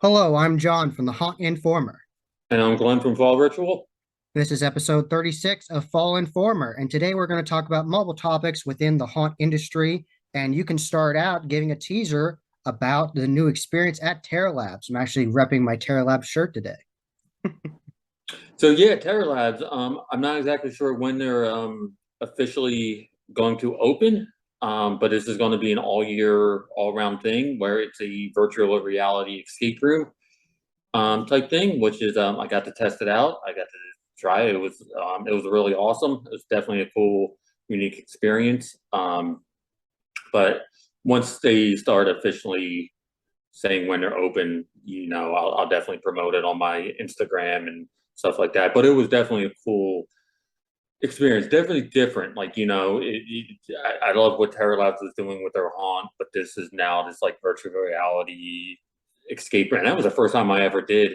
Hello, I'm John from the Haunt Informer. And I'm Glenn from Fall Ritual. This is episode 36 of Fall Informer, and today we're going to talk about multiple topics within the haunt industry. And you can start out giving a teaser about the new experience at Terra Labs. I'm actually repping my Terra Labs shirt today. So yeah, Terror Labs. I'm not exactly sure when they're officially going to open, but this is going to be an all year, all round thing where it's a virtual reality escape room type thing, which is I got to test it out. I got to try it. It was really awesome. It was definitely a cool, unique experience. But once they start officially saying when they're open, I'll definitely promote it on my Instagram and stuff like that. But it was definitely a cool experience, definitely different. I love what Terror Labs is doing with their haunt, but this is now this like virtual reality escape room. And that was the first time I ever did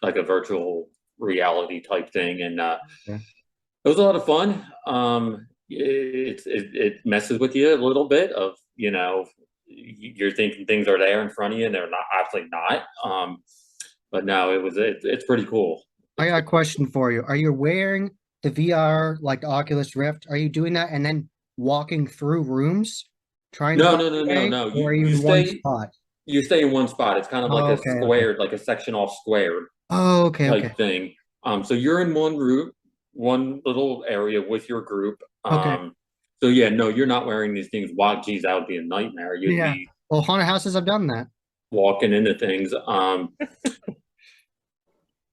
like a virtual reality type thing, and Yeah. it was a lot of fun. It messes with you a little bit of you're thinking things are there in front of you and they're not actually not. But no, it's pretty cool. I It's got a pretty question for you. Are you wearing the VR like the Oculus Rift? Are you doing that and then walking through rooms trying to No, find no, no, a no, way, no. or You are you you in one stay spot? you stay in one spot. It's kind of like Oh, a okay, okay. squared, like a section off squared Oh, okay, okay. type thing. So you're in one room, one little area with your group. Okay. So yeah, no, you're not wearing these things. Wow, geez, that would be a nightmare. You'd Yeah. be Well, haunted houses, I've done that. walking into things.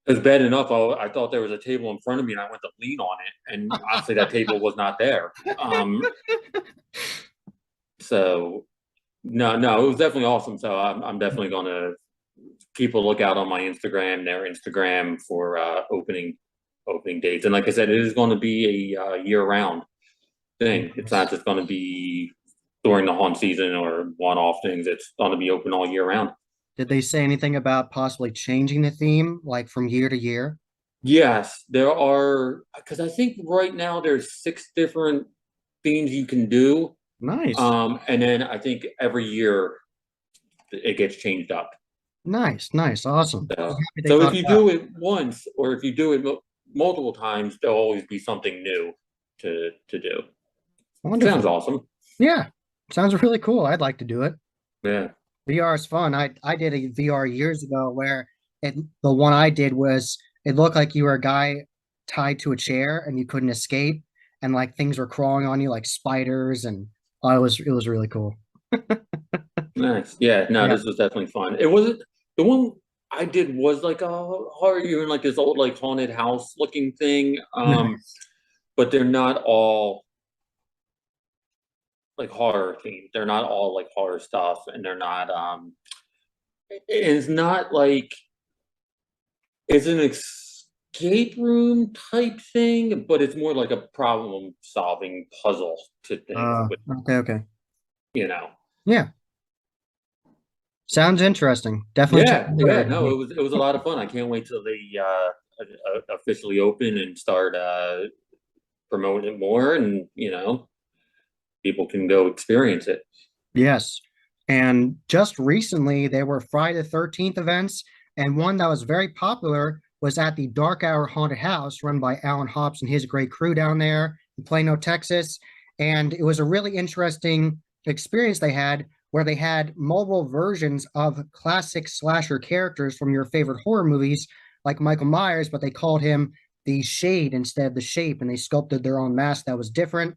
It's bad enough. I thought there was a table in front of me, and I went to lean on it, and obviously that table was not there. So no, no, it was definitely awesome. So I'm definitely going to keep a lookout on my Instagram, their Instagram for opening dates. And like I said, it is going to be a year round thing. It's not Nice. just going to be during the haunt season or one off things. It's going to be open all year round. Did they say anything about possibly changing the theme, like from year to year? Yes, there are, because I think right now there's six different themes you can do. Nice. And then I think every year it gets changed up. Nice. Nice. Awesome. I'm So, happy they so thought if you it out. do it once or if you do it multiple times, there'll always be something new to do. Sounds Wonderful. awesome. Yeah. Sounds really cool. I'd like to do it. Yeah. VR is fun. I did a VR years ago where the one I did was it looked like you were a guy tied to a chair and you couldn't escape, and like things were crawling on you like spiders, and it was really cool. Nice. Yeah. No, Yeah. this was definitely fun. It wasn't the one I did was like a horror. You're in like this old like haunted house looking thing. Nice. But they're not all like horror themed. They're not all like horror stuff, and they're not. It's not like it's an escape room type thing, but it's more like a problem solving puzzle to thing with Okay, okay. you know. Yeah. Sounds interesting. Definitely check Yeah, it out yeah. every No, week. it was a lot of fun. I can't wait till they officially open and start promoting it more, and people can go experience it. Yes. And just recently, there were Friday the 13th events, and one that was very popular was at the Dark Hour Haunted House run by Alan Hops and his great crew down there in Plano, Texas. And it was a really interesting experience they had where they had multiple versions of classic slasher characters from your favorite horror movies, like Michael Myers, but they called him the Shade instead of the Shape, and they sculpted their own mask that was different.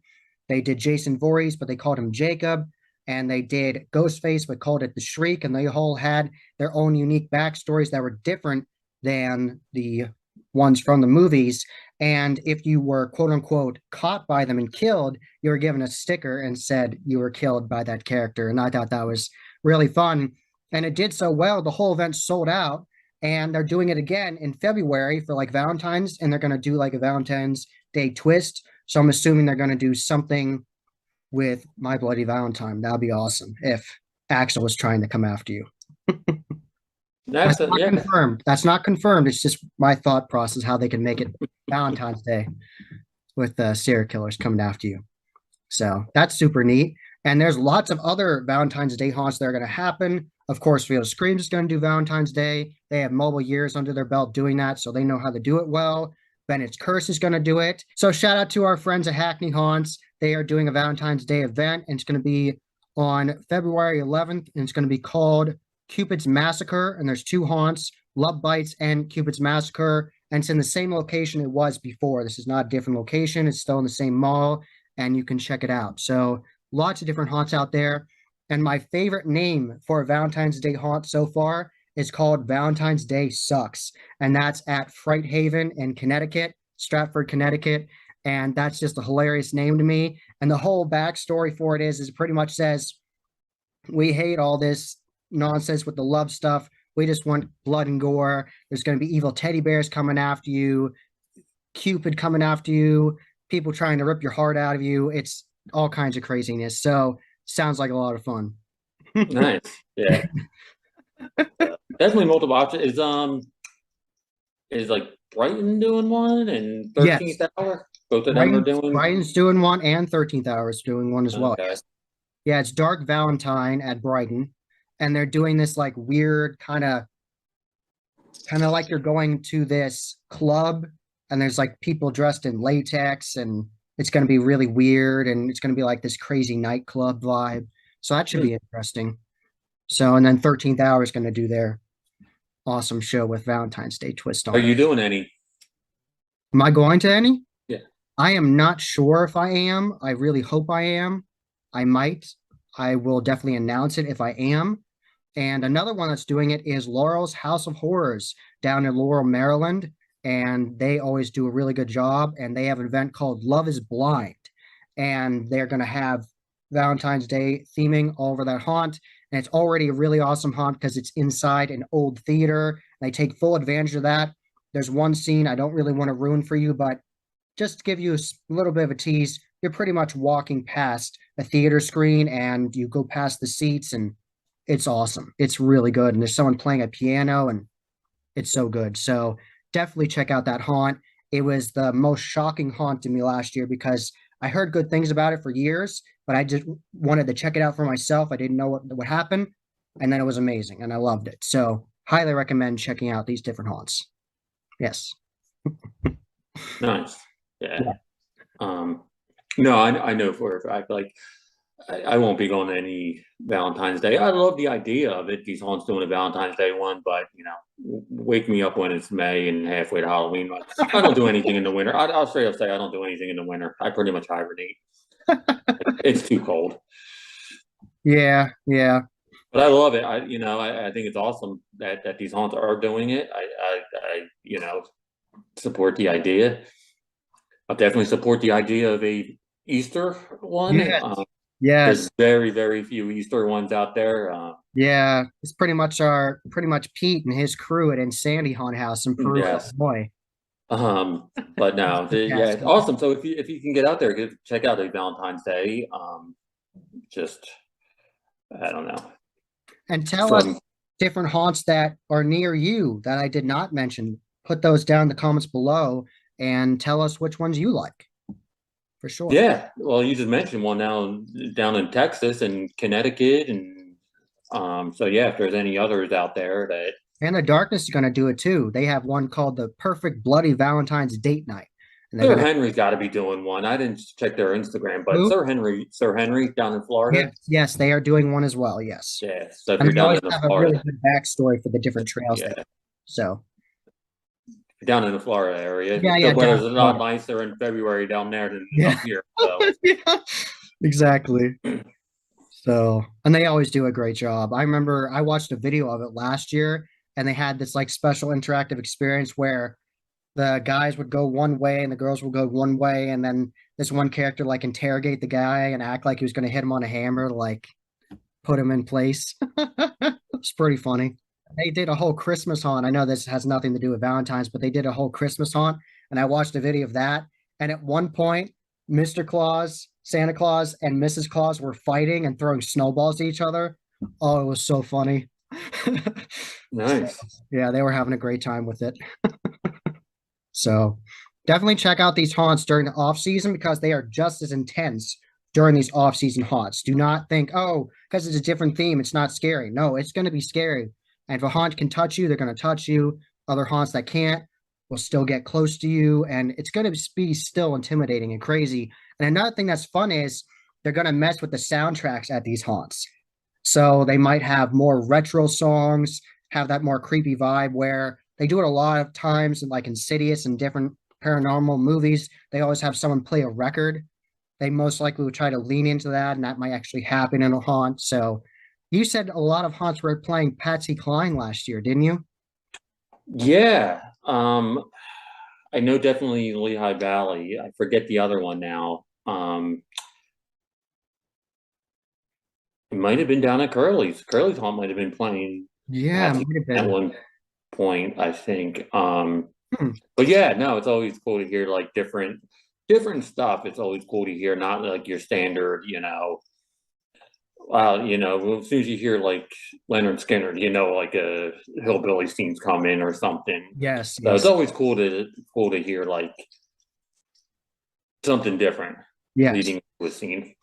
They did Jason Voorhees, but they called him Jacob, and they did Ghostface, but called it the Shriek, and they all had their own unique backstories that were different than the ones from the movies. And if you were quote unquote caught by them and killed, you were given a sticker and said you were killed by that character. And I thought that was really fun. And it did so well, the whole event sold out. And they're doing it again in February for like Valentine's, and they're going to do like a Valentine's Day twist. So I'm assuming they're going to do something with My Bloody Valentine. That'd be awesome if Axel was trying to come after you. That's That's it. not Yeah. confirmed. That's not confirmed. It's just my thought process how they can make it Valentine's Day with serial killers coming after you. So that's super neat. And there's lots of other Valentine's Day haunts that are going to happen. Of course, Field of Screams is going to do Valentine's Day. They have multiple years under their belt doing that, so they know how to do it well. Bennett's Curse is going to do it. So shout out to our friends at Hackney Haunts. They are doing a Valentine's Day event, and it's going to be on February 11th, and it's going to be called Cupid's Massacre. And there's two haunts, Love Bites and Cupid's Massacre, and it's in the same location it was before. This is not a different location. It's still in the same mall, and you can check it out. So lots of different haunts out there. And my favorite name for a Valentine's Day haunt so far is called Valentine's Day Sucks. And that's at Fright Haven in Connecticut, Stratford, Connecticut. And that's just a hilarious name to me. And the whole backstory for it is it pretty much says, we hate all this nonsense with the love stuff. We just want blood and gore. There's going to be evil teddy bears coming after you, Cupid coming after you, people trying to rip your heart out of you. It's all kinds of craziness. So sounds like a lot of fun. Nice. Yeah. Definitely multiple options. Is like Brighton doing one and 13th Yes. hour? Both of them are doing. Brighton's doing one and 13th Hour is doing one as well. Okay. Yeah, it's Dark Valentine at Brighton. And they're doing this like weird kind of like you're going to this club and there's like people dressed in latex and it's going to be really weird and it's going to be like this crazy nightclub vibe. So that should be interesting. So, and then 13th Hour is going to do their awesome show with Valentine's Day twist on Are it. you doing any? Am I going to any? Yeah. I am not sure if I am. I really hope I am. I might. I will definitely announce it if I am. And another one that's doing it is Laurel's House of Horrors down in Laurel, Maryland. And they always do a really good job. And they have an event called Love is Blind. And they're going to have Valentine's Day theming all over that haunt. And it's already a really awesome haunt because it's inside an old theater. They take full advantage of that. There's one scene I don't really want to ruin for you, but just to give you a little bit of a tease, you're pretty much walking past a theater screen and you go past the seats and it's awesome. It's really good. And there's someone playing a piano and it's so good. So definitely check out that haunt. It was the most shocking haunt to me last year because I heard good things about it for years, but I just wanted to check it out for myself. I didn't know what happened. And then it was amazing and I loved it. So highly recommend checking out these different haunts. Yes. Nice. Yeah. No, I know for a fact, like I won't be going to any Valentine's Day. I love the idea of it. These haunts doing a Valentine's Day one, but wake me up when it's May and halfway to Halloween. I don't do anything in the winter. I'll straight up say I don't do anything in the winter. I pretty much hibernate. It's too cold. Yeah, yeah. But I love it. I think it's awesome that these haunts are doing it. I support the idea. I definitely support the idea of a Easter one. Yes. There's very, very few Easter ones out there. Yeah, it's pretty much Pete and his crew at Insanity Haunted House in Peru, Yes. Illinois. But no, yeah, it's awesome. So if you can get out there, check out a Valentine's Day. Just I don't know. And tell us different haunts that are near you that I did not mention. Put those down in the comments below and tell us which ones you like. For sure. Yeah, well, you just mentioned one now down in Texas and Connecticut, and so yeah, if there's any others out there that. And the Darkness is going to do it too. They have one called the Perfect Bloody Valentine's Date Night. And Sir Henry's got to be doing one. I didn't check their Instagram, but Sir Henry down in Florida. Yes, they are doing one as well. Yes. Yeah, so if and you're they down always in have Florida, a really good backstory for the different trails. Yeah. So. Down in the Florida area, the weather's a lot nicer in February down there than up here. So. Yeah, exactly. So, and they always do a great job. I remember I watched a video of it last year, and they had this like special interactive experience where the guys would go one way and the girls would go one way, and then this one character like interrogate the guy and act like he was going to hit him on a hammer to like put him in place. It's pretty funny. They did a whole Christmas haunt. I know this has nothing to do with Valentine's, but they did a whole Christmas haunt, and I watched a video of that. And at one point, Mr. Claus, Santa Claus, and Mrs. Claus were fighting and throwing snowballs at each other. Oh, it was so funny. Nice. So, yeah, they were having a great time with it. So definitely check out these haunts during the off season because they are just as intense during these off-season haunts. Do not think, oh, because it's a different theme, it's not scary. No, it's going to be scary. And if a haunt can touch you, they're going to touch you. Other haunts that can't will still get close to you, and it's going to be still intimidating and crazy. And another thing that's fun is they're going to mess with the soundtracks at these haunts. So they might have more retro songs, have that more creepy vibe where they do it a lot of times, like Insidious and different paranormal movies. They always have someone play a record. They most likely would try to lean into that, and that might actually happen in a haunt. So you said a lot of haunts were playing Patsy Cline last year, didn't you? Yeah. I know definitely Lehigh Valley. I forget the other one now. It might have been down at Curly's. Curly's haunt might have been playing Yeah, Patsy might have at been. one point, I think. Hmm. But yeah, no, it's always cool to hear like different stuff. It's always cool to hear, not like your standard, as soon as you hear like Leonard Skinner, like a hillbilly scene's coming or something. Yes, So it's yes, always cool to hear like something different yes. leading to a scene.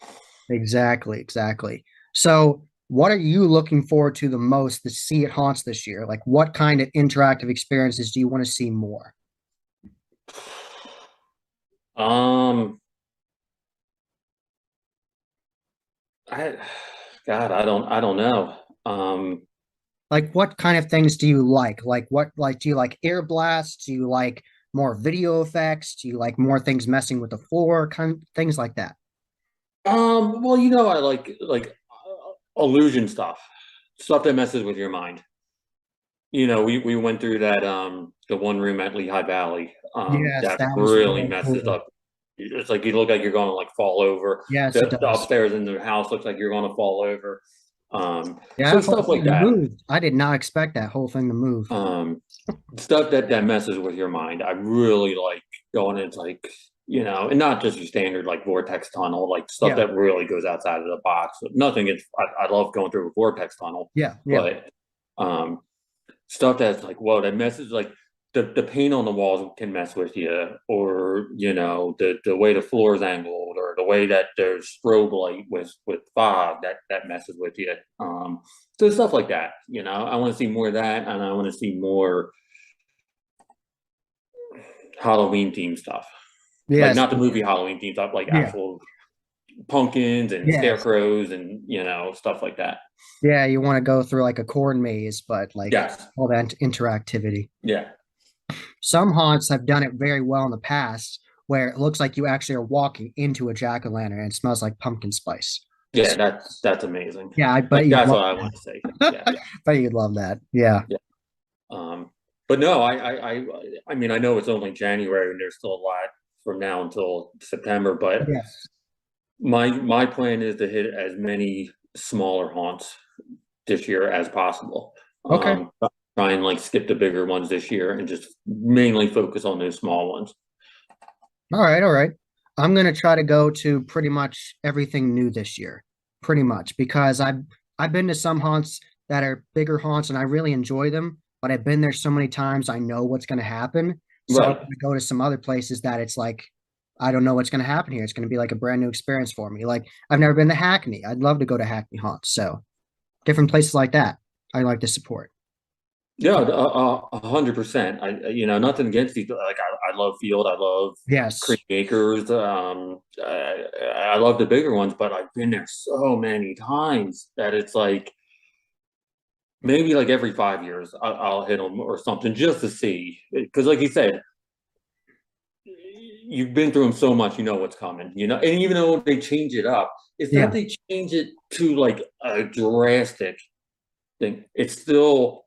Exactly, exactly. So, what are you looking forward to the most to see at haunts this year? Like, what kind of interactive experiences do you want to see more? Um, I, God, I don't know. Like, what kind of things do you like? Like, do you like air blasts? Do you like more video effects? Do you like more things messing with the floor? Kind things like that. well, I like illusion stuff that messes with your mind. We went through that the one room at Lehigh Valley Yes, that that was really really messes cool. up. It's like you look like you're going to like fall over. Yes, it The does. upstairs in the house looks like you're going to fall over. Yeah, So that whole stuff like thing that. moved. I did not expect that whole thing to move. Um, Stuff that messes with your mind. I really like going into like and not just your standard like vortex tunnel, like stuff Yeah, that really goes outside of the box. Nothing. I love going through a vortex tunnel, yeah, yeah, but um, stuff that's like whoa, that messes like the paint on the walls can mess with you, or the way the floor is angled, or the way that there's strobe light with fog that messes with you. So stuff like that. I want to see more of that, and I want to see more Halloween themed stuff. Like yes, not the movie Halloween themed stuff, like yeah, actual pumpkins and yes. scarecrows and stuff like that. Yeah, you want to go through like a corn maze, but like Yes. all that interactivity. Yeah. Some haunts have done it very well in the past, where it looks like you actually are walking into a jack-o'-lantern and it smells like pumpkin spice. Yeah, So, that's amazing. yeah, I Like bet you'd that's love what I want to say. Yeah. that. bet you'd love that. Yeah. Yeah. Um, but no, I mean, I know it's only January and there's still a lot from now until September, but Yes. my plan is to hit as many smaller haunts this year as possible. Okay. Try and like skip the bigger ones this year and just mainly focus on those small ones. All right. All right. I'm gonna try to go to pretty much everything new this year, pretty much, because I've been to some haunts that are bigger haunts and I really enjoy them, but I've been there so many times I know what's gonna happen. So I'm Right. gonna go to some other places that it's like I don't know what's gonna happen here. It's gonna be like a brand new experience for me. Like I've never been to Hackney. I'd love to go to Hackney haunts. So different places like that I like to support. Yeah, 100%. Nothing against these. Like, I love Field. I love Yes. Creek Acres. I love the bigger ones, but I've been there so many times that it's like maybe like every 5 years I'll hit them or something just to see. Because, like you said, you've been through them so much, you know what's coming. And even though they change it up, it's not Yeah. they change it to like a drastic thing. It's still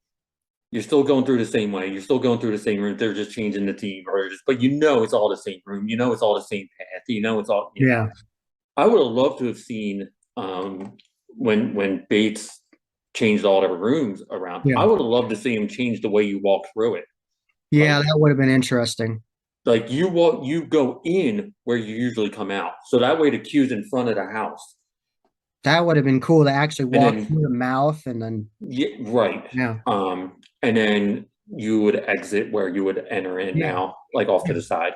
you're still going through the same way. You're still going through the same room. They're just changing the team, but it's all the same room. It's all the same path. It's all. Yeah. I would have loved to have seen when Bates changed all the rooms around. Yeah. I would have loved to see him change the way you walk through it. Yeah, Like that would have been interesting. you go in where you usually come out, so that way the queue's in front of the house, That would have been cool to actually and walk then through the mouth and then yeah, right. yeah. And then you would exit where you would enter in Yeah. now, like off to Yeah. the side.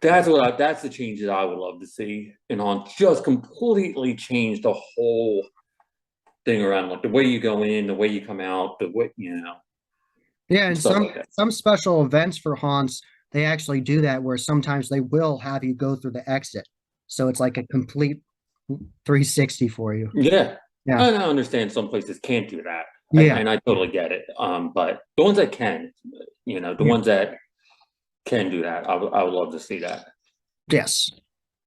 that's the changes I would love to see, and on just completely change the whole thing around, like the way you go in, the way you come out, the way, Yeah, and stuff like that. some special events for haunts, they actually do that where sometimes they will have you go through the exit. So it's like a complete 360 for you. Yeah. Yeah. And I understand some places can't do that. Yeah. And I totally get it. But the ones that can, the Yeah. ones that can do that, I would love to see that. Yes.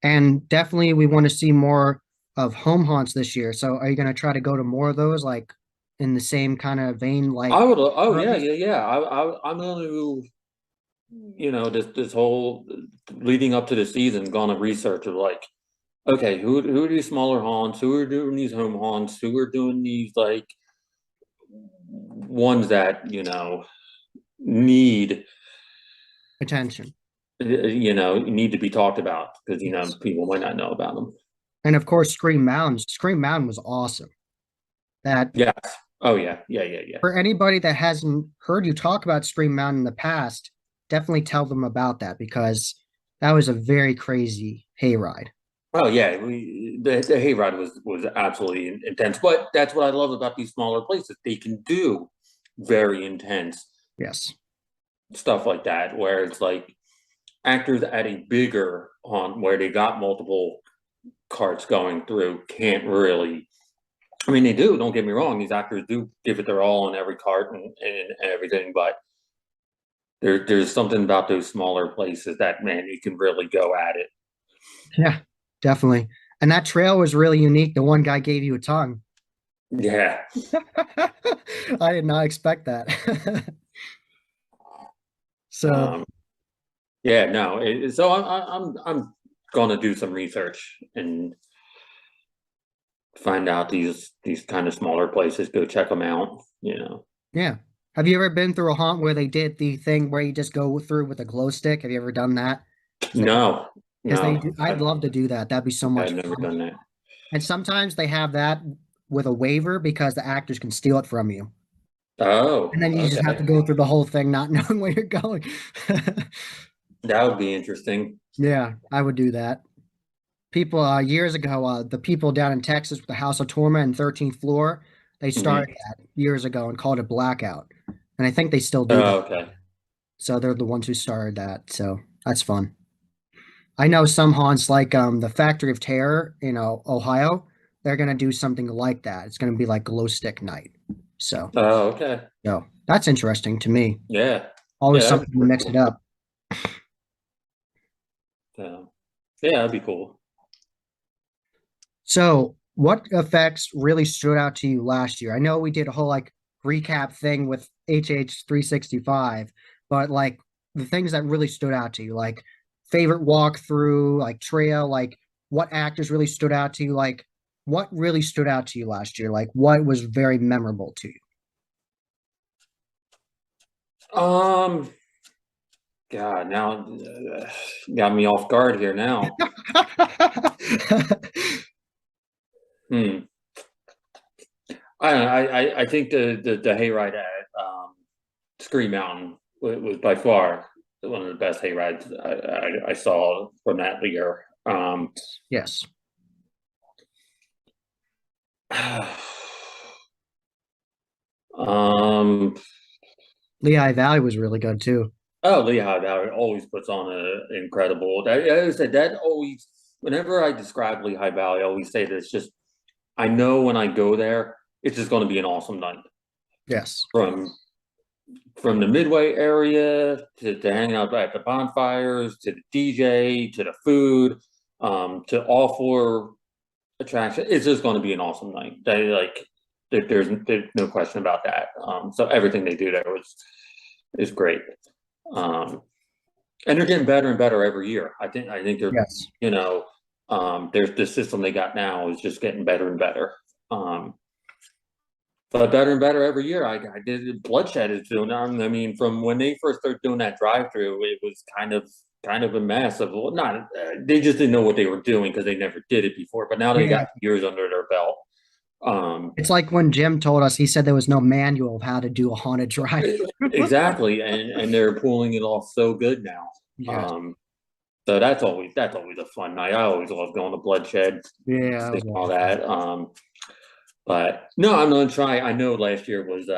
And definitely we want to see more of home haunts this year. So are you going to try to go to more of those like in the same kind of vein like Oh yeah, others? yeah, yeah. I'm going to, this whole leading up to the season, going to research of like, okay, who are these smaller haunts? Who are doing these home haunts? Who are doing these like ones that, need Attention. need to be talked about because Yes. people might not know about them. And of course, Scream Mountain. Scream Mountain was awesome. That Yes. Oh yeah. Yeah. Yeah. Yeah. for anybody that hasn't heard you talk about Scream Mountain in the past, definitely tell them about that because that was a very crazy hayride. Oh yeah. The hayride was absolutely intense, but that's what I love about these smaller places. They can do very intense Yes. stuff like that, where it's like actors at a bigger haunt where they got multiple carts going through can't really. I mean, they do. Don't get me wrong; these actors do give it their all on every cart and everything. But there's something about those smaller places that, man, you can really go at it. Yeah, definitely. And that trail was really unique. The one guy gave you a tongue. Yeah. I did not expect that. So, Um, yeah. No. So I'm gonna do some research and find out these kind of smaller places. Go check them out. yeah. Have you ever been through a haunt where they did the thing where you just go through with a glow stick? Have you ever done that? No, Because they no, do, I'd love to do that. That'd be so much I've never fun. done that. And sometimes they have that with a waiver because the actors can steal it from you. Oh, And then you just have to okay. go through the whole thing not knowing where you're going. That would be interesting. Yeah, I would do that. People years ago, the people down in Texas with the House of Torment and 13th floor, they Hmm. started that years ago and called it blackout. And I think they still do that. Oh, okay. So they're the ones who started that. So that's fun. I know some haunts like the Factory of Terror in Ohio, they're gonna do something like that. It's gonna be like glow stick night. So Oh, okay. no, that's interesting to me. Yeah. Always Yeah, that'd something be to pretty mix it cool. up. So, yeah, that'd be cool. So, what effects really stood out to you last year? I know we did a whole like recap thing with HH 365, but like the things that really stood out to you, like favorite walkthrough, like trail, like what actors really stood out to you, like what really stood out to you last year, like what was very memorable to Um, God, now got me off guard here now. you? Hmm. I don't know. I think the hayride at Scree Mountain was by far one of the best hayrides I saw from that year. Yes. um, Lehigh Valley was really good too. oh, Lehigh Valley always puts on an incredible. I said that always. Whenever I describe Lehigh Valley, I always say that it's just. I know when I go there, it's just going to be an awesome night. Yes. From the Midway area to hanging out at the bonfires to the DJ to the food to all four attractions. It's just going to be an awesome night. There's no question about that. So everything they do there is great. Um, and they're getting better and better every year. I think they're Yes. you know there's the system they got now is just getting better and better. Um, but better and better every year. I did Bloodshed is doing. I mean, from when they first started doing that drive-through, it was kind of a mess of well, not. They just didn't know what they were doing because they never did it before. But now they Yeah. got years under their belt. Um, It's like when Jim told us, he said there was no manual of how to do a haunted drive. exactly, and they're pulling it off so good now. Yes. Um, So that's always a fun night. I always love going to Bloodshed, Yeah, that seeing was a lot all of fun. that. But no, I'm gonna try. I know last year was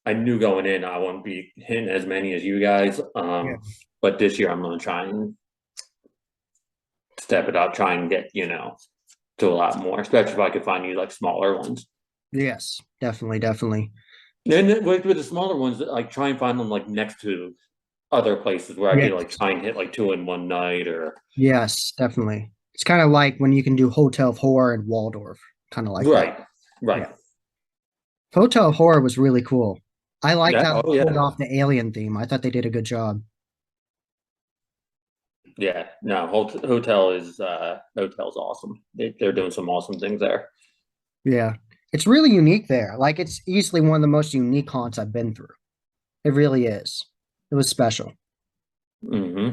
I knew going in I wouldn't be hitting as many as you guys. Yeah. But this year I'm gonna try and step it up, try and get, to a lot more, especially if I could find you like smaller ones. Yes, definitely, definitely. And then with the smaller ones, like try and find them like next to other places where I could like Yes. try and hit like two in one night or Yes, definitely. It's kind of like when you can do Hotel of Horror and Waldorf, kind of like that. right, Yeah. right. Hotel of Horror was really cool. I liked Yeah, how they oh pulled yeah. off the alien theme. I thought they did a good job. Yeah, no, hotel's awesome. They're doing some awesome things there. Yeah. It's really unique there. Like it's easily one of the most unique haunts I've been through. It really is. It was special. Hmm.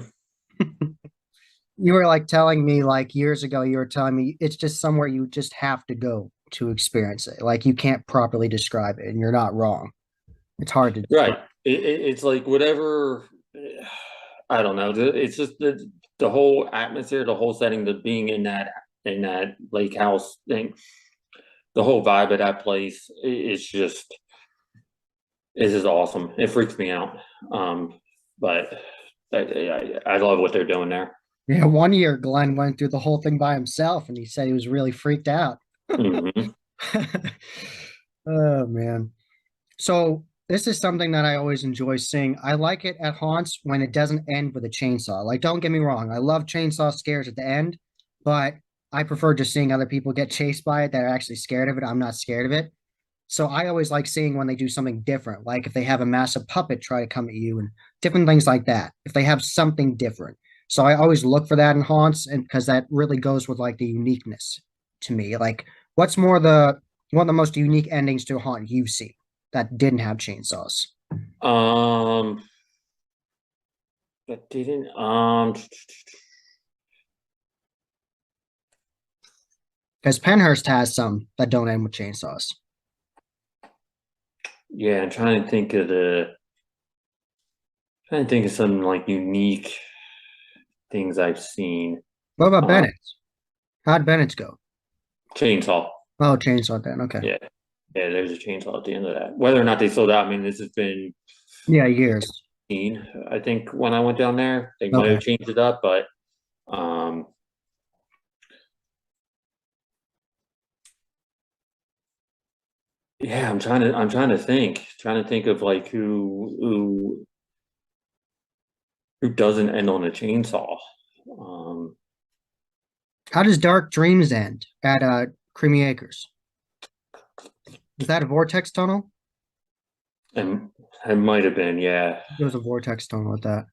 You were like telling me like years ago, you were telling me it's just somewhere you just have to go to experience it. Like you can't properly describe it, and you're not wrong. It's hard to describe. Right. It's like whatever. I don't know. It's just the whole atmosphere, the whole setting, the being in that lake house thing, the whole vibe of that place is just awesome. It freaks me out. But I love what they're doing there. Yeah, one year Glenn went through the whole thing by himself and he said he was really freaked out. Hmm. Oh man. So this is something that I always enjoy seeing. I like it at haunts when it doesn't end with a chainsaw. Like, don't get me wrong, I love chainsaw scares at the end, but I prefer just seeing other people get chased by it that are actually scared of it. I'm not scared of it. So I always like seeing when they do something different, like if they have a massive puppet try to come at you and different things like that. If they have something different. So I always look for that in haunts, and because that really goes with like the uniqueness to me. Like, what's more the one of the most unique endings to a haunt you've seen that didn't have chainsaws? Um, but didn't Because Penhurst has some that don't end with chainsaws. yeah, I'm trying to think of some like unique things I've seen. What about Um, Bennett? How'd Bennett's go? chainsaw. Oh, chainsaw then. Okay. Yeah, yeah. There's a chainsaw at the end of that. Whether or not they sold out, I mean, this has been Yeah, years. 15, I think when I went down there, they might Okay. have changed it up, but um, yeah, I'm trying to think of like who doesn't end on a chainsaw. Um, How does Dark Dreams end at Creamy Acres? Is that a vortex tunnel? and it might have been, yeah. There was a vortex tunnel with that.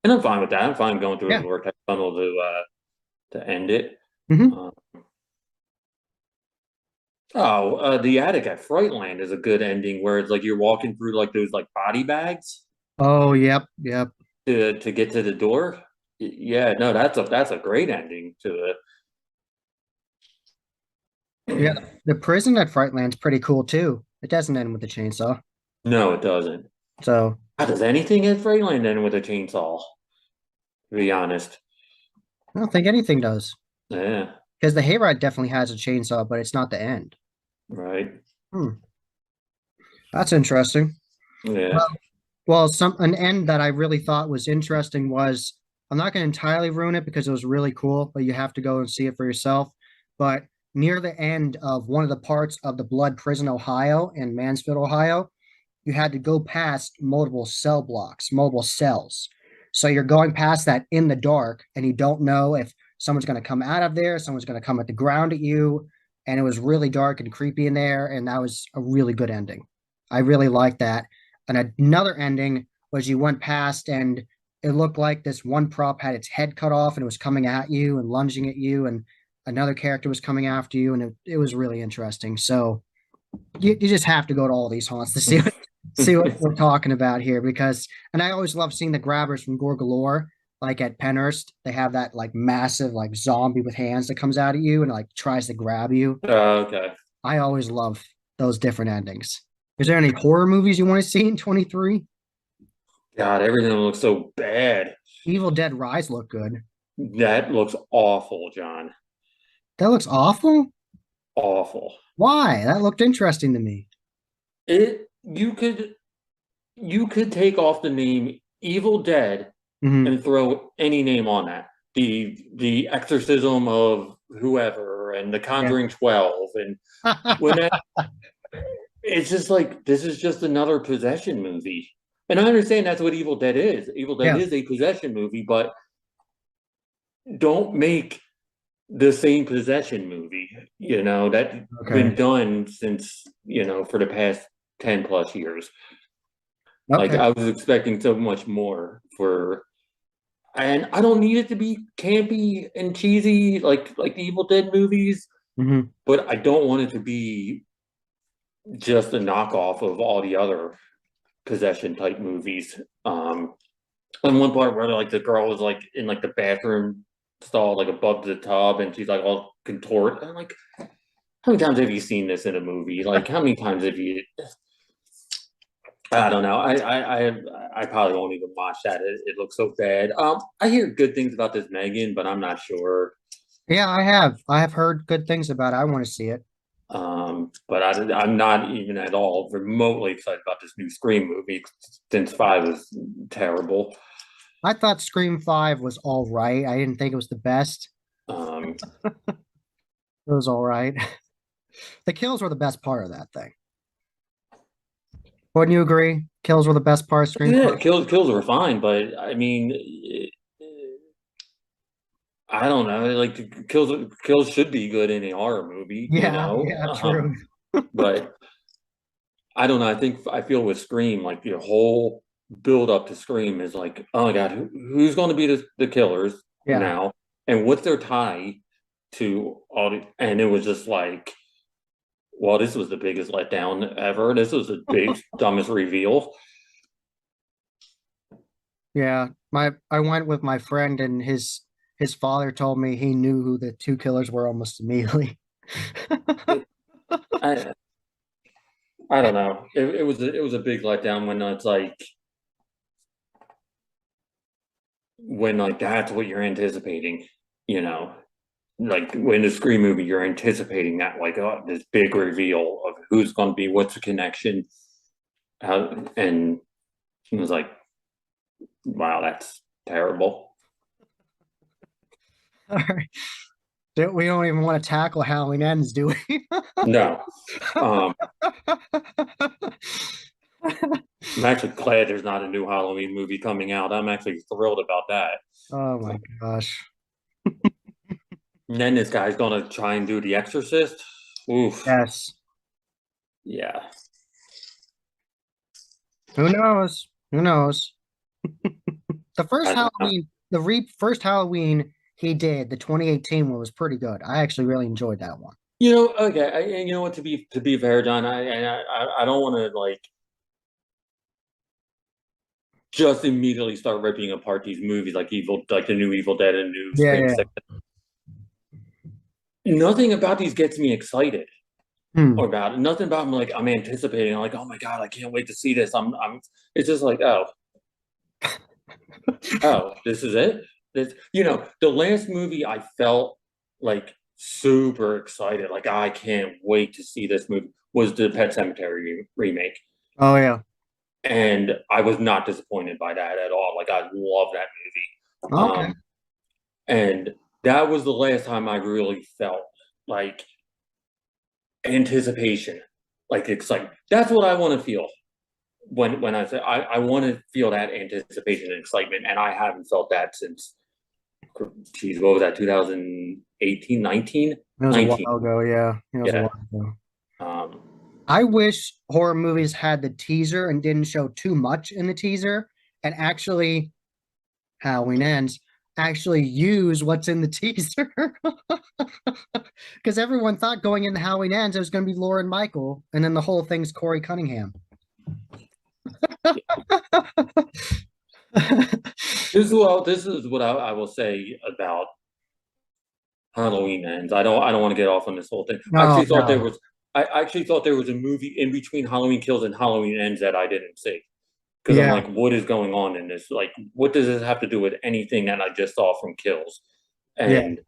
And I'm fine with that. I'm fine going through a Yeah. vortex tunnel to end it. Hmm. Uh, the attic at Frightland is a good ending where it's like you're walking through like those like body bags Oh, yep, yep. to get to the door. Yeah, no, that's a great ending to Yeah, it. the prison at Frightland's pretty cool too. It doesn't end with a chainsaw. No, it doesn't. So How does anything at Frightland end with a chainsaw? To be honest. I don't think anything does. Yeah, Because the hayride definitely has a chainsaw, but it's not the end. right. Hmm, that's interesting. Yeah. Well, some an end that I really thought was interesting was I'm not going to entirely ruin it because it was really cool, but you have to go and see it for yourself. But near the end of one of the parts of the Blood Prison, Ohio, in Mansfield, Ohio, you had to go past multiple cell blocks, mobile cells. So you're going past that in the dark, and you don't know if someone's going to come out of there, someone's going to come at the ground at you. And it was really dark and creepy in there. And that was a really good ending. I really liked that. And another ending was you went past and it looked like this one prop had its head cut off and it was coming at you and lunging at you. And another character was coming after you. And it was really interesting. So you just have to go to all these haunts to see what we're talking about here because and I always love seeing the grabbers from Gore Galore. Like at Penhurst, they have that like massive like zombie with hands that comes out at you and like tries to grab you. Okay. I always love those different endings. Is there any horror movies you want to see in 23? God, everything looks so bad. Evil Dead Rise looked good. That looks awful, John. That looks awful. Awful. Why? That looked interesting to me. It you could take off the name Evil Dead Hmm. and throw any name on that. The exorcism of whoever and the Yeah. Conjuring 12 and when that it's just like this is just another possession movie. And I understand that's what Evil Dead is. Evil Dead Yeah. is a possession movie, but don't make the same possession movie, that's Okay. been done since, for the past 10 plus years. Like Okay. I was expecting so much more for and I don't need it to be campy and cheesy like the Evil Dead movies, Hmm. but I don't want it to be just a knockoff of all the other possession type movies. And one part where like the girl was like in like the bathroom stall, like above the tub, and she's like all contort. I'm like, how many times have you seen this in a movie? Like, how many times have you? I don't know. I probably won't even watch that. It looks so bad. I hear good things about this Megan, but I'm not sure. Yeah, I have. I have heard good things about it. I want to see it. But I'm not even at all remotely excited about this new Scream movie since five was terrible. I thought Scream 5 was all right. I didn't think it was the best. Um, It was all right. The kills were the best part of that thing. Wouldn't you agree? Kills were the best part of Scream yeah, 5? kills were fine, but I mean, I don't know. Like kills should be good in a horror movie, Yeah, yeah, true. but I don't know. I feel with Scream, like the whole build up to Scream is like, oh my God, who's going to be the killers Yeah. now, and what's their tie to all the? And it was just like, well, this was the biggest letdown ever. This was the big dumbest reveal. Yeah. I went with my friend and his father told me he knew who the two killers were almost immediately. I I don't know. It was a big letdown when it's like when like that's what you're anticipating, you know. Like when the Scream movie, you're anticipating that like this big reveal of who's going to be, what's the connection, and it was like, wow, that's terrible. All right. We don't even want to tackle Halloween Ends, do we? No, um, I'm actually glad there's not a new Halloween movie coming out. I'm actually thrilled about that. Oh my gosh. And then this guy's going to try and do The Exorcist. Oof, Yes. yeah. Who knows? Who knows? The first I don't know. Halloween, first Halloween he did, the 2018 one was pretty good. I actually really enjoyed that one. Okay, and you know what? To be fair, John, I don't want to like just immediately start ripping apart these movies like the new Evil Dead and new Yeah, Scream yeah. Six. Nothing about these gets me excited Hmm. or about it. Nothing about them like I'm anticipating. I'm like, oh my God, I can't wait to see this. I'm. It's just like, oh, this is it. The last movie I felt like super excited, like I can't wait to see this movie was the Pet Cemetery remake. Oh yeah. And I was not disappointed by that at all. Like I love that movie. Okay. And that was the last time I really felt like anticipation, like excitement. That's what I want to feel when I say I want to feel that anticipation and excitement, and I haven't felt that since. Geez, what was that? 2018, 19, It was a while 19. ago, yeah. It was a Yeah. while ago. Um, I wish horror movies had the teaser and didn't show too much in the teaser and actually Halloween Ends actually use what's in the teaser. Because everyone thought going into Halloween Ends it was going to be Lauren Michael, and then the whole thing's Corey Cunningham. this is what I will say about Halloween Ends. I don't want to get off on this whole thing. No, no. I actually thought there was a movie in between Halloween Kills and Halloween Ends that I didn't see. because I'm Yeah, like, what is going on in this? Like, what does this have to do with anything that I just saw from Kills? yeah, And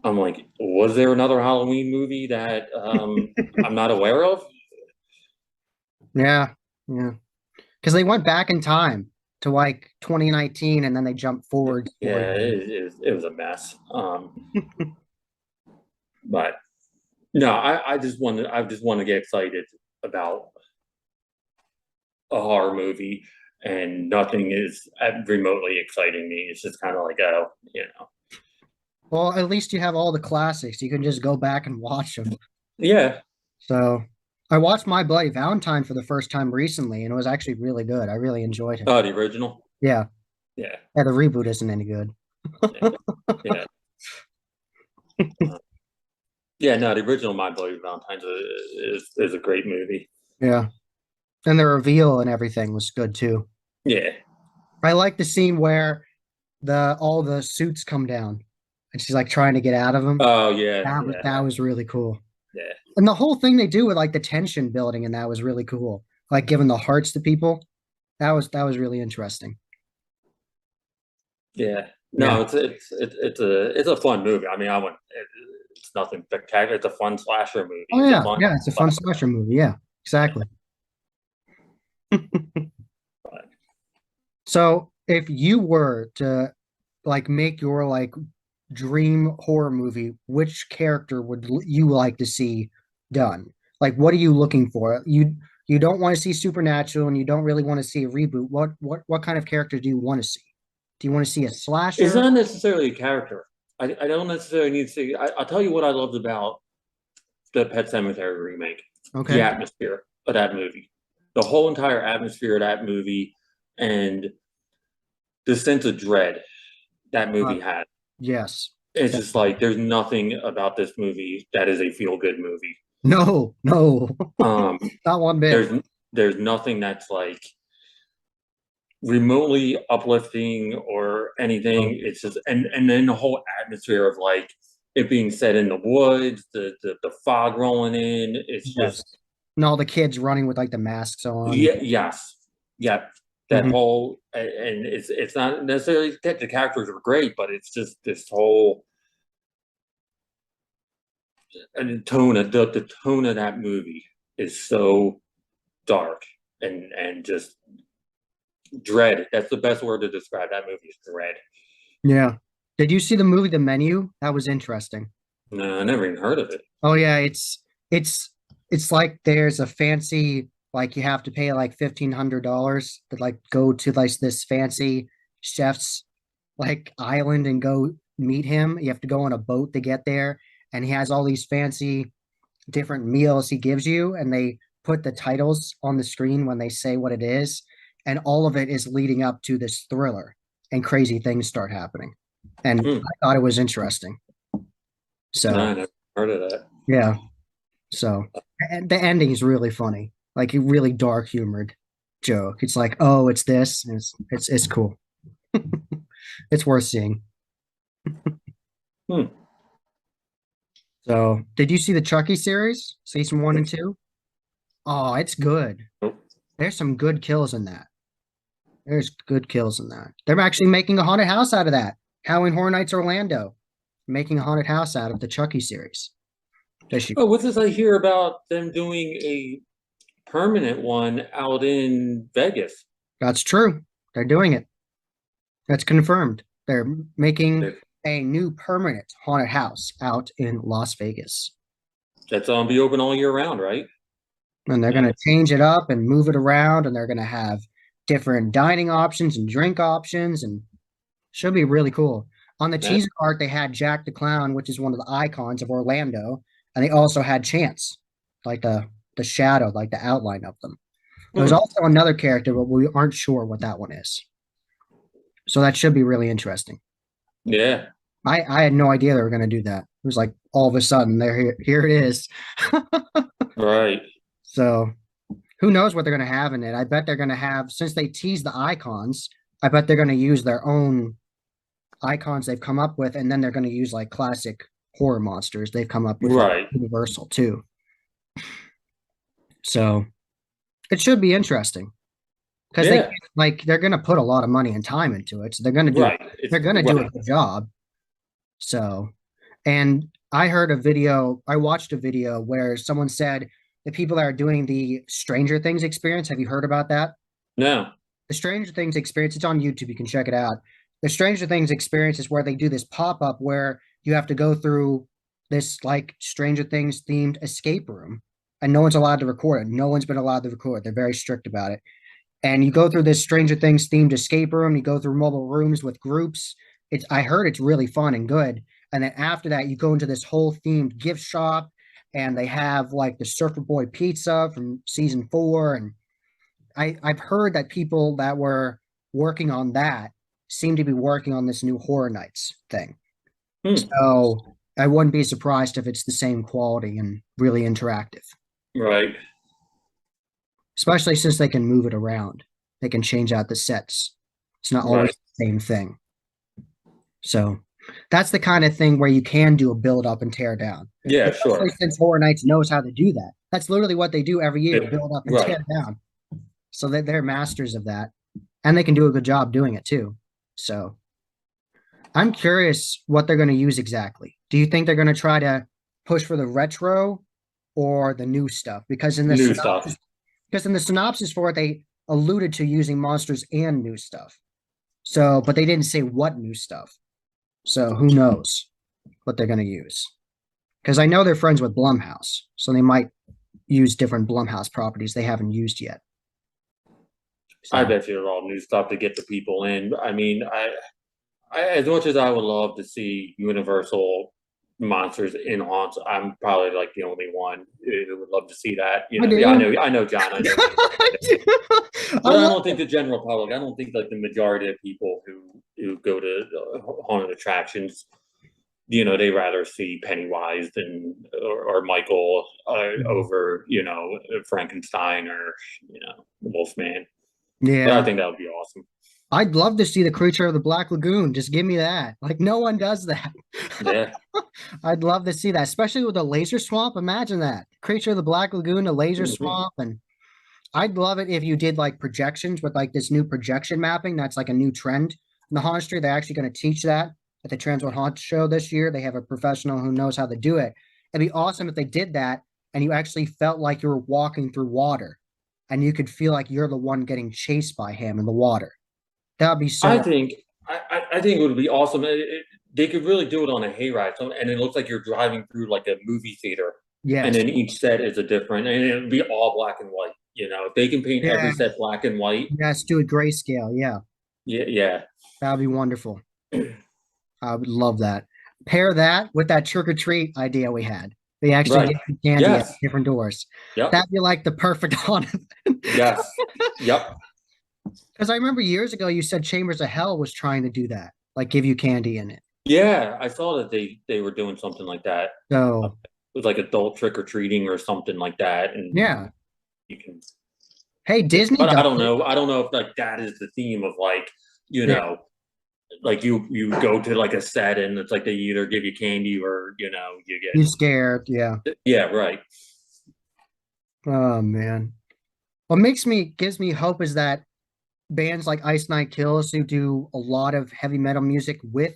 I'm like, was there another Halloween movie that I'm not aware of? yeah, yeah. Because they went back in time to like 2019 and then they jumped forward 4 Yeah, years. it was a mess. But no, I just want to get excited about a horror movie, and nothing is remotely exciting me. It's just kind of like, oh, you know, Well, at least you have all the classics. You can just go back and watch them. yeah. So I watched My Bloody Valentine for the first time recently, and it was actually really good. I really enjoyed it. Oh, the original. Yeah. Yeah, Yeah, the reboot isn't any good. yeah, yeah. Yeah, no, the original My Bloody Valentine's is a great movie. Yeah. And the reveal and everything was good too. Yeah. I like the scene where the all the suits come down and she's like trying to get out of them. Oh yeah, yeah, That was really cool. yeah, And the whole thing they do with like the tension building and that was really cool. Like giving the hearts to people. That was really interesting. yeah. Yeah. No, it's a fun movie. I mean, it's nothing spectacular. It's a fun slasher movie. Oh It's a yeah. fun Yeah, it's a fun slasher movie. Yeah, exactly. but So if you were to like make your like dream horror movie, which character would you like to see done? Like what are you looking for? You don't want to see Supernatural and you don't really want to see a reboot. What kind of character do you want to see? Do you want to see a it's slasher? not necessarily a character. I don't necessarily need to see. I'll tell you what I loved about the Pet Cemetery remake. The Okay. atmosphere of that movie. The whole entire atmosphere of that movie and the sense of dread that Uh, movie had. yes. It's just like there's nothing about this movie that is a feel good movie. No, no. Um, Not one bit. there's nothing that's like remotely uplifting or No. anything. It's just and then the whole atmosphere of like it being set in the woods, the fog rolling in. It's Yes. just And all the kids running with like the masks on. yeah, yes, yeah. That Mhm. whole and it's not necessarily that the characters are great, but it's just this whole and the tone of that movie is so dark and just dread. That's the best word to describe that movie is dread. Yeah. Did you see the movie The Menu? That was interesting. No, I never even heard of it. Oh yeah, it's it's like there's a fancy like you have to pay like $1,500 to like go to like this fancy chef's like island and go meet him. You have to go on a boat to get there, and he has all these fancy different meals he gives you, and they put the titles on the screen when they say what it is, and all of it is leading up to this thriller, and crazy things start happening. And Hmm. I thought it was interesting. No, So I never heard of that. yeah. So and the ending is really funny, like a really dark humored joke. It's like, oh, it's this. And it's cool. It's worth seeing. Hmm. So, did you see the Chucky series, season one and two? Oh, it's good. Nope. There's some good kills in that. There's good kills in that. They're actually making a haunted house out of that. Halloween Horror Nights Orlando, making a haunted house out of the Chucky series. Does she? Oh, what's this I hear about them doing a permanent one out in Vegas? That's true. They're doing it. That's confirmed. They're making a new permanent haunted house out in Las Vegas. That's on be open all year round, right? And they're going Yeah. to change it up and move it around, and they're going to have different dining options and drink options, and should be really cool. On the That, teaser art, they had Jack the Clown, which is one of the icons of Orlando, and they also had Chance, like the shadow, like the outline of them. There's hmm. also another character, but we aren't sure what that one is. So that should be really interesting. Yeah, I had no idea they were going to do that. It was like all of a sudden, there here it is. right. So who knows what they're going to have in it? I bet they're going to have, since they teased the icons, I bet they're going to use their own icons they've come up with, and then they're going to use like classic horror monsters they've come up with, like Right. Universal too. So it should be interesting. because they Yeah, can't, like they're gonna put a lot of money and time into it, so right. they're It's gonna do a right. good job. So, and I watched a video where someone said the people that are doing the Stranger Things experience. Have you heard about that? No. The Stranger Things experience, it's on YouTube. You can check it out. The Stranger Things experience is where they do this pop up where you have to go through this like Stranger Things themed escape room, and no one's allowed to record it. No one's been allowed to record. They're very strict about it. And you go through this Stranger Things themed escape room. You go through mobile rooms with groups. I heard it's really fun and good. And then after that, you go into this whole themed gift shop, and they have like the Surfer Boy pizza from season 4, and I've heard that people that were working on that seem to be working on this new Horror Nights thing. Hmm. So I wouldn't be surprised if it's the same quality and really interactive, Right. especially since they can move it around. They can change out the sets. It's not always Right. the same thing. So that's the kind of thing where you can do a build up and tear down. Yeah, Especially sure. since Horror Nights knows how to do that. That's literally what they do every year, It, build up and right. tear down. So they're masters of that. And they can do a good job doing it too. So I'm curious what they're going to use exactly. Do you think they're going to try to push for the retro or the new stuff? New stuff. Because in the synopsis for it, they alluded to using monsters and new stuff. So, but they didn't say what new stuff. So who knows what they're going to use? Because I know they're friends with Blumhouse, so they might use different Blumhouse properties they haven't used yet. I So bet you it's all new stuff to get the people in. I mean, as much as I would love to see Universal monsters in haunts, I'm probably like the only one who would love to see that. I Yeah, do. I know, John, I know you I would. do. I But I love don't think the general public, I don't think like the majority of people who go to haunted attractions, they rather see Pennywise than or Michael it. over, Frankenstein or Wolfman. But I Yeah. think that would be awesome. I'd love to see the creature of the Black Lagoon. Just give me that. Like no one does that. Yeah, I'd love to see that, especially with a laser swamp. Imagine that. Creature of the Black Lagoon, a laser hmm swamp. And I'd love it if you did like projections with like this new projection mapping. That's like a new trend in the haunt industry. They're actually going to teach that at the Transworld Haunt Show this year. They have a professional who knows how to do it. It'd be awesome if they did that and you actually felt like you were walking through water and you could feel like you're the one getting chased by him in the water. That would be I so. think I think it would be awesome. They could really do it on a hayride, and it looks like you're driving through like a movie theater, and Yes. then each set is a different, and it would be all black and white. If they can paint every Yeah. set black and white, Yes. Do a grayscale. Yeah. yeah, yeah, That would be wonderful. I would love that. Pair that with that trick or treat idea we had. They actually right, give you candy at yes, different doors. yep, That'd be like the perfect haunted. yes, yep, Because I remember years ago you said Chambers of Hell was trying to do that, like give you candy in it. yeah. I saw that they were doing something like that. So It was like adult trick or treating or something like that, and yeah. you can. Hey, Disney But I does don't it. know. I don't know if like that is the theme of like you Yeah. know like you go to like a set and it's like they either give you candy or you You scared. Yeah. get yeah, right. Oh man. What gives me hope is that bands like Ice Nine Kills, who do a lot of heavy metal music with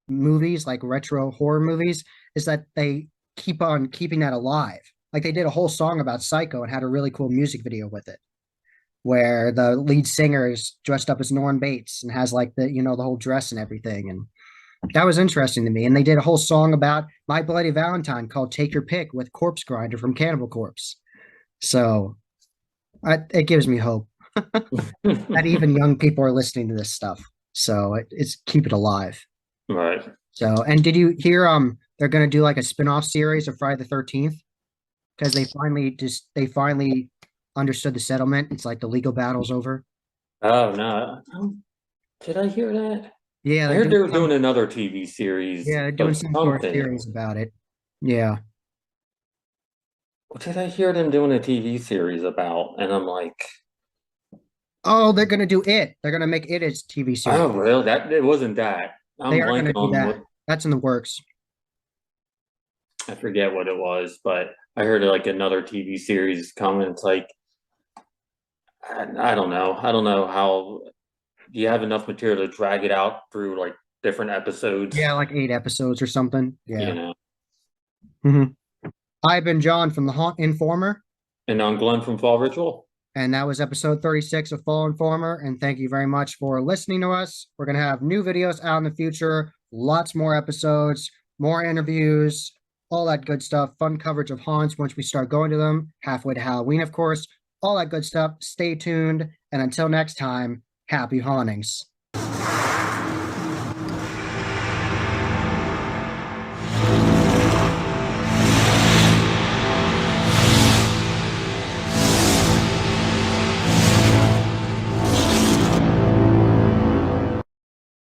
movies like retro horror movies, is that they keep on keeping that alive. Like they did a whole song about Psycho and had a really cool music video with it, where the lead singer is dressed up as Norm Bates and has like the whole dress and everything. And that was interesting to me. And they did a whole song about My Bloody Valentine called Take Your Pick with Corpse Grinder from Cannibal Corpse. So it gives me hope that even young people are listening to this stuff. So it's keep it alive. Right. So, and did you hear they're gonna do like a spin-off series of Friday the 13th? Because they finally understood the settlement. It's like the legal battle's over. Oh no. Did I hear that? Yeah, I they're heard doing they were some doing another TV series yeah, they're doing of some sort of something. series about it. Yeah. What did I hear them doing a TV series about? And I'm like, Oh, they're gonna do it. They're gonna make it as TV series. oh really? That it wasn't that. They I'm are gonna blanking do on that. what That's in the works. I forget what it was, but I heard like another TV series coming. It's like I don't know. I don't know how you have enough material to drag it out through like different episodes, Yeah, like 8 episodes or something. you Yeah. know. hmm I've been John from the Haunt Informer, And I'm Glenn from Fall Ritual. and that was episode 36 of Fall Informer. And thank you very much for listening to us. We're going to have new videos out in the future, lots more episodes, more interviews, all that good stuff, fun coverage of haunts once we start going to them, halfway to Halloween, of course, all that good stuff. Stay tuned. And until next time, happy hauntings.